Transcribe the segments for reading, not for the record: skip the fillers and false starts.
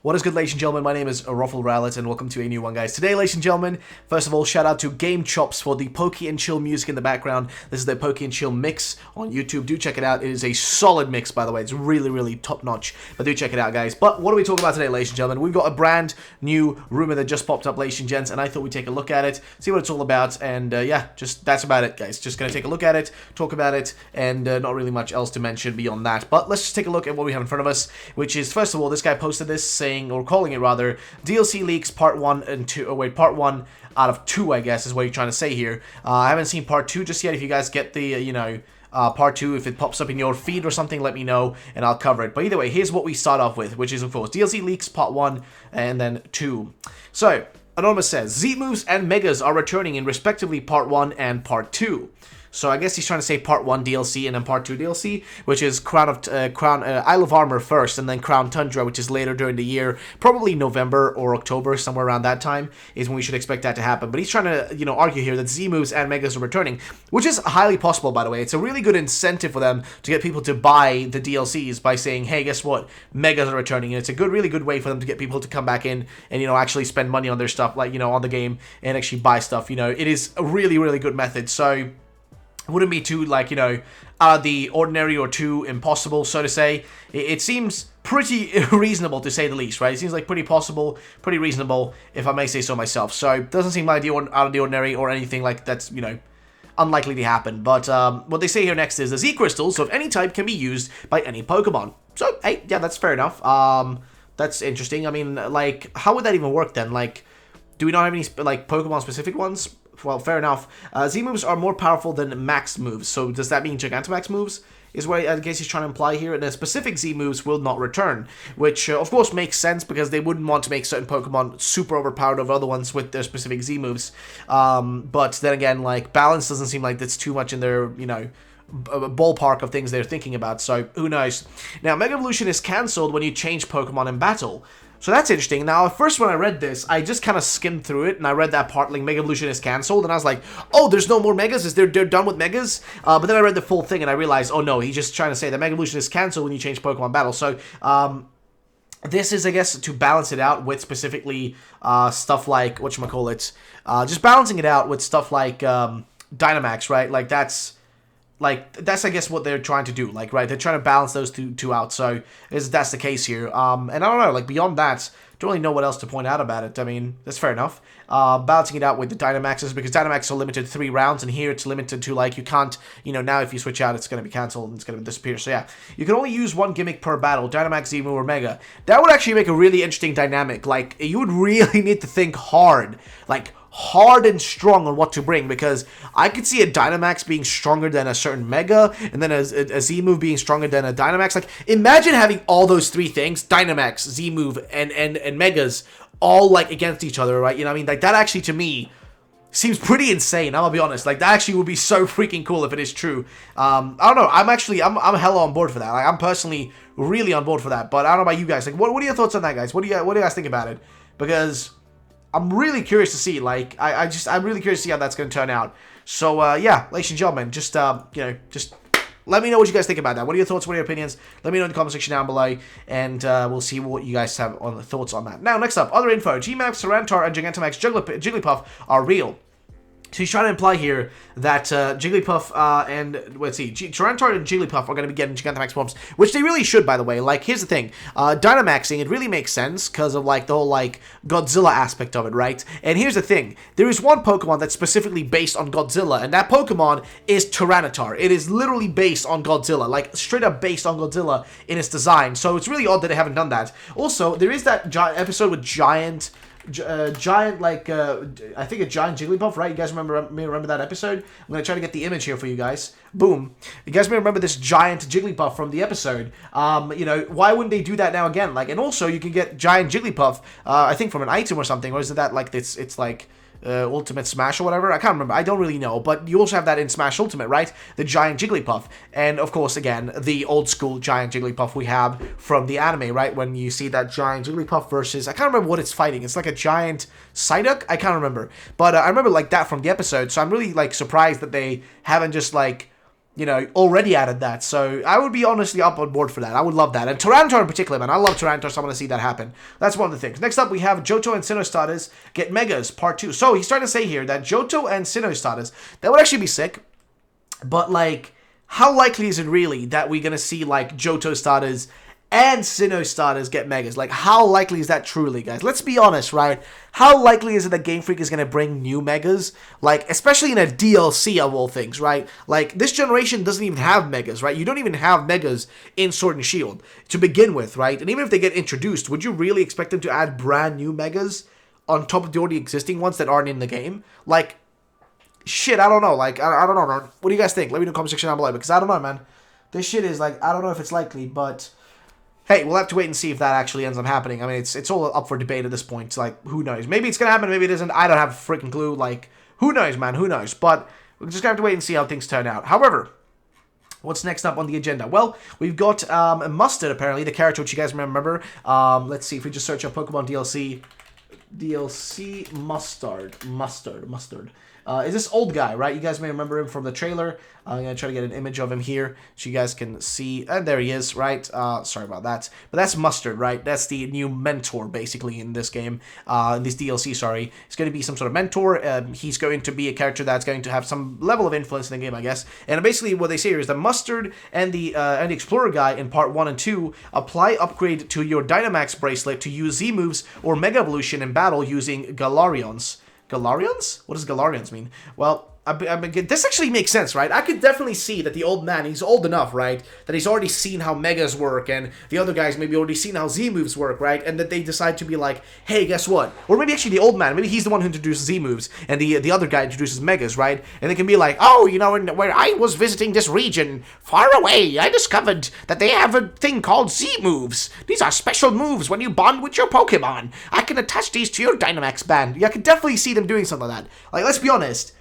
What is good, ladies and gentlemen? My name is Ruffle Rowlett, and welcome to a new one, guys. Today, ladies and gentlemen, first of all, shout out to Game Chops for the Pokey and Chill music in the background. This is the Pokey and Chill mix on YouTube. Do check it out. It is a solid mix, by the way. It's really, really top-notch, but do check it out, guys. But what are we talking about today, ladies and gentlemen? We've got a brand new rumor that just popped up, ladies and gents, and I thought we'd take a look at it, see what it's all about, and yeah, that's about it, guys. Just gonna take a look at it, talk about it, and not really much else to mention beyond that. But let's just take a look at what we have in front of us, which is, first of all, this guy posted this saying, or calling it rather, DLC leaks part 1 and 2, part 1 out of 2, I guess, is what you're trying to say here. I haven't seen part 2 just yet. If you guys get the, part 2, if it pops up in your feed or something, let me know, and I'll cover it. But either way, here's what we start off with, which is, of course, DLC leaks part 1 and then 2. So, Anonymous says, Z moves and Megas are returning in respectively part 1 and part 2. So I guess he's trying to say part 1 DLC and then part 2 DLC, which is Isle of Armor first, and then Crown Tundra, which is later during the year, probably November or October, somewhere around that time, is when we should expect that to happen. But he's trying to, argue here that Z moves and Megas are returning, which is highly possible, by the way. It's a really good incentive for them to get people to buy the DLCs by saying, hey, guess what? Megas are returning, and it's a really good way for them to get people to come back in and, actually spend money on their stuff, like, on the game, and actually buy stuff. It is a really, really good method, so wouldn't be too, out of the ordinary or too impossible, so to say. It seems pretty reasonable, to say the least, right? It seems like pretty possible, pretty reasonable, if I may say so myself. So, it doesn't seem like out of the ordinary or anything like that's, unlikely to happen. But what they say here next is, the Z crystals of any type can be used by any Pokemon. So, hey, yeah, that's fair enough. That's interesting. I mean, how would that even work then? Do we not have any, Pokemon-specific ones? Well, fair enough. Z moves are more powerful than max moves. So does that mean Gigantamax moves? Is what I guess he's trying to imply here. And the specific Z moves will not return. Which, of course, makes sense because they wouldn't want to make certain Pokemon super overpowered over other ones with their specific Z moves. But then again, balance doesn't seem like that's too much in their, ballpark of things they're thinking about. So, who knows? Now, Mega Evolution is cancelled when you change Pokemon in battle. So that's interesting. Now, at first when I read this, I just kind of skimmed through it, and I read that part, Mega Evolution is cancelled, and I was like, oh, there's no more Megas? They're done with Megas? But then I read the full thing, and I realized, oh no, he's just trying to say that Mega Evolution is cancelled when you change Pokemon battle. So, this is, I guess, to balance it out with specifically stuff like, whatchamacallit, just balancing it out with stuff like Dynamax, right? That's, I guess, what they're trying to do, right? They're trying to balance those two out, so that's the case here. And I don't know, beyond that, don't really know what else to point out about it. I mean, that's fair enough. Balancing it out with the Dynamaxes, because Dynamax are limited to 3 rounds, and here it's limited to, you can't, now if you switch out, it's going to be cancelled, and it's going to disappear. So yeah, you can only use 1 gimmick per battle, Dynamax, Z move, or Mega. That would actually make a really interesting dynamic. You would really need to think hard, hard and strong on what to bring, because I could see a Dynamax being stronger than a certain Mega, and then a Z-move being stronger than a Dynamax. Imagine having all those 3 things, Dynamax, Z-move, and Megas, all, against each other, right? That actually, to me, seems pretty insane, I'm gonna be honest. That actually would be so freaking cool if it is true. I don't know, I'm hella on board for that. I'm personally really on board for that, but I don't know about you guys. What are your thoughts on that, guys? What do you guys think about it? Because I'm really curious to see, I'm really curious to see how that's going to turn out. So, yeah, ladies and gentlemen, just let me know what you guys think about that. What are your thoughts? What are your opinions? Let me know in the comment section down below, and we'll see what you guys have on the thoughts on that. Now, next up, other info. Gmax, Tyranitar, and Gigantamax Jigglypuff are real. So he's trying to imply here that Jigglypuff and, let's see, Tyranitar and Jigglypuff are going to be getting Gigantamax forms, which they really should, by the way. Here's the thing. Dynamaxing, it really makes sense because of, the whole, Godzilla aspect of it, right? And here's the thing. There is one Pokemon that's specifically based on Godzilla, and that Pokemon is Tyranitar. It is literally based on Godzilla, straight up based on Godzilla in its design. So it's really odd that they haven't done that. Also, there is that episode with Giant, I think a giant Jigglypuff, right? You guys remember that episode? I'm going to try to get the image here for you guys. Boom. You guys may remember this giant Jigglypuff from the episode. Why wouldn't they do that now again? And also, you can get giant Jigglypuff, I think from an item or something, or is it that, it's Ultimate Smash or whatever. I can't remember. I don't really know. But you also have that in Smash Ultimate, right? The giant Jigglypuff. And, of course, again, the old school giant Jigglypuff we have from the anime, right? When you see that giant Jigglypuff versus... I can't remember what it's fighting. It's like a giant Psyduck? I can't remember. But I remember, like, that from the episode. So I'm really, like, surprised that they haven't just, like... you know, already added that. So I would be honestly up on board for that. I would love that. And Tyranitar in particular, man. I love Tyranitar, so I want to see that happen. That's one of the things. Next up, we have Johto and Sinnoh starters get Megas, Part 2. So he's starting to say here that Johto and Sinnoh starters, that would actually be sick. But, like, how likely is it really that we're going to see, like, Johto starters and Sinnoh starters get Megas? Like, how likely is that truly, guys? Let's be honest, right? How likely is it that Game Freak is going to bring new Megas? Like, especially in a DLC of all things, right? Like, this generation doesn't even have Megas, right? You don't even have Megas in Sword and Shield to begin with, right? And even if they get introduced, would you really expect them to add brand new Megas on top of the already existing ones that aren't in the game? Like, shit, I don't know. Like, I don't know, man. What do you guys think? Let me know in the comment section down below, because I don't know, man. This shit is, like, I don't know if it's likely, but hey, we'll have to wait and see if that actually ends up happening. I mean, it's all up for debate at this point. It's like, who knows? Maybe it's gonna happen, maybe it isn't. I don't have a freaking clue. Like, who knows, man? Who knows? But we're just gonna have to wait and see how things turn out. However, what's next up on the agenda? Well, we've got Mustard, apparently, the character which you guys remember. Let's see if we just search up Pokemon DLC. DLC Mustard. Is this old guy, right? You guys may remember him from the trailer. I'm going to try to get an image of him here so you guys can see. And there he is, right? Sorry about that. But that's Mustard, right? That's the new mentor, basically, in this game. In this DLC, sorry. He's going to be some sort of mentor. He's going to be a character that's going to have some level of influence in the game, I guess. And basically what they say here is that Mustard and the Explorer guy in Part 1 and 2 apply upgrade to your Dynamax bracelet to use Z-moves or Mega Evolution in battle using Galarians. Galarians? What does Galarians mean? Well, this actually makes sense, right? I could definitely see that the old man, he's old enough, right? That he's already seen how Megas work, and the other guys maybe already seen how Z-moves work, right? And that they decide to be like, hey, guess what? Or maybe actually the old man, maybe he's the one who introduces Z-moves, and the other guy introduces Megas, right? And they can be like, oh, you know, where I was visiting this region, far away, I discovered that they have a thing called Z-moves. These are special moves when you bond with your Pokemon. I can attach these to your Dynamax band. Yeah, I could definitely see them doing something like that. Like, let's be honest.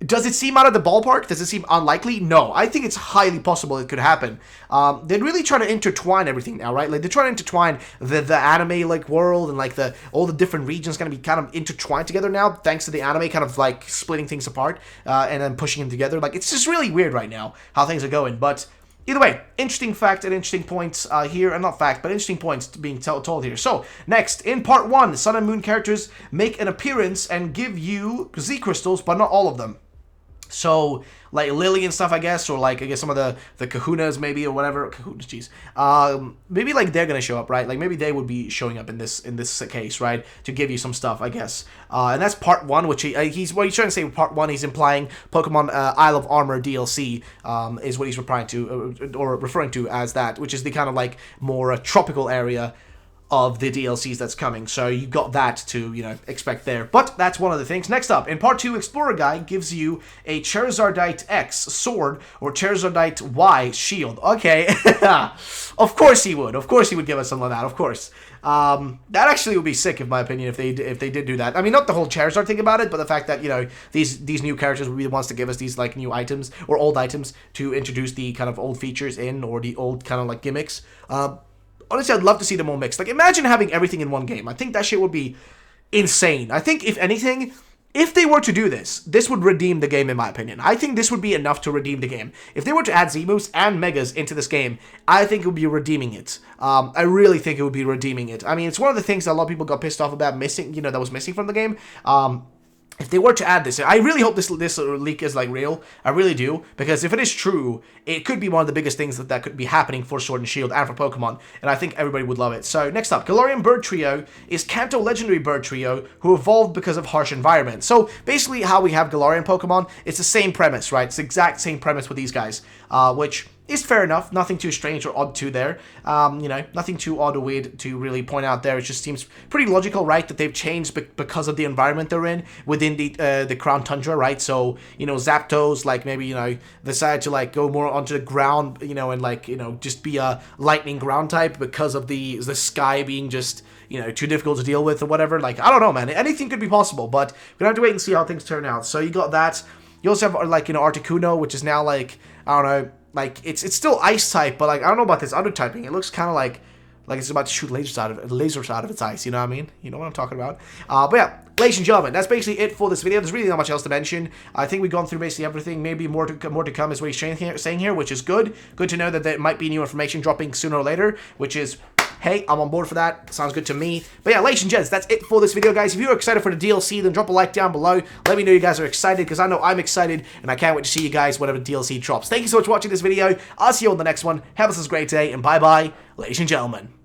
Does it seem out of the ballpark? Does it seem unlikely? No. I think it's highly possible it could happen. They're really trying to intertwine everything now, right? Like, they're trying to intertwine the anime, like, world and, like, all the different regions going to be kind of intertwined together now, thanks to the anime kind of, like, splitting things apart and then pushing them together. Like, it's just really weird right now how things are going, but either way, interesting fact and interesting points here, and not fact, but interesting points being told here. So, next, in Part 1, Sun and Moon characters make an appearance and give you Z-crystals, but not all of them. So, like, Lily and stuff, I guess, or, like, I guess some of the Kahunas, maybe, or whatever. Kahunas, jeez. Maybe, like, they're gonna show up, right? Like, maybe they would be showing up in this case, right? To give you some stuff, I guess. And that's Part 1, which he's trying to say with Part 1, he's implying Pokemon Isle of Armor DLC, is what he's referring to as that, which is the kind of, like, more tropical area of the DLCs that's coming, so you got that to, you know, expect there. But that's one of the things. Next up, in Part 2, Explorer Guy gives you a Charizardite X sword or Charizardite Y shield. Okay, of course he would. Of course he would give us something like that. Of course. That actually would be sick, in my opinion, if they did do that. I mean, not the whole Charizard thing about it, but the fact that, you know, these new characters would be the ones to give us these, like, new items or old items to introduce the kind of old features in, or the old kind of, like, gimmicks. Honestly, I'd love to see them all mixed. Like, imagine having everything in one game. I think that shit would be insane. I think, if anything, if they were to do this, this would redeem the game, in my opinion. I think this would be enough to redeem the game. If they were to add Z-moves and Megas into this game, I think it would be redeeming it. I really think it would be redeeming it. I mean, it's one of the things that a lot of people got pissed off about missing, you know, that was missing from the game. If they were to add this, I really hope this leak is, like, real. I really do, because if it is true, it could be one of the biggest things that could be happening for Sword and Shield and for Pokemon, and I think everybody would love it. So, next up, Galarian Bird Trio is Kanto Legendary Bird Trio, who evolved because of harsh environment. So, basically, how we have Galarian Pokemon, it's the same premise, right? It's the exact same premise with these guys, which is fair enough. Nothing too strange or odd to there. You know, nothing too odd or weird to really point out there. It just seems pretty logical, right, that they've changed because of the environment they're in within the Crown Tundra, right? So, you know, Zapdos, like, maybe, you know, decided to, like, go more onto the ground, you know, and, like, you know, just be a lightning ground type because of the sky being just, you know, too difficult to deal with or whatever. Like, I don't know, man. Anything could be possible, but we're gonna have to wait and see how things turn out. So you got that. You also have, like, you know, Articuno, which is now, like, I don't know, like, it's still ice type, but, like, I don't know about this other typing. It looks kind of like it's about to shoot lasers out of its eyes, you know what I mean? You know what I'm talking about? But yeah, ladies and gentlemen, that's basically it for this video. There's really not much else to mention. I think we've gone through basically everything. Maybe more to come is what he's saying here, which is good. Good to know that there might be new information dropping sooner or later, which is... Hey, I'm on board for that. Sounds good to me. But yeah, ladies and gents, that's it for this video, guys. If you're excited for the DLC, then drop a like down below. Let me know you guys are excited, because I know I'm excited, and I can't wait to see you guys whenever DLC drops. Thank you so much for watching this video. I'll see you on the next one. Have a great day, and bye-bye, ladies and gentlemen.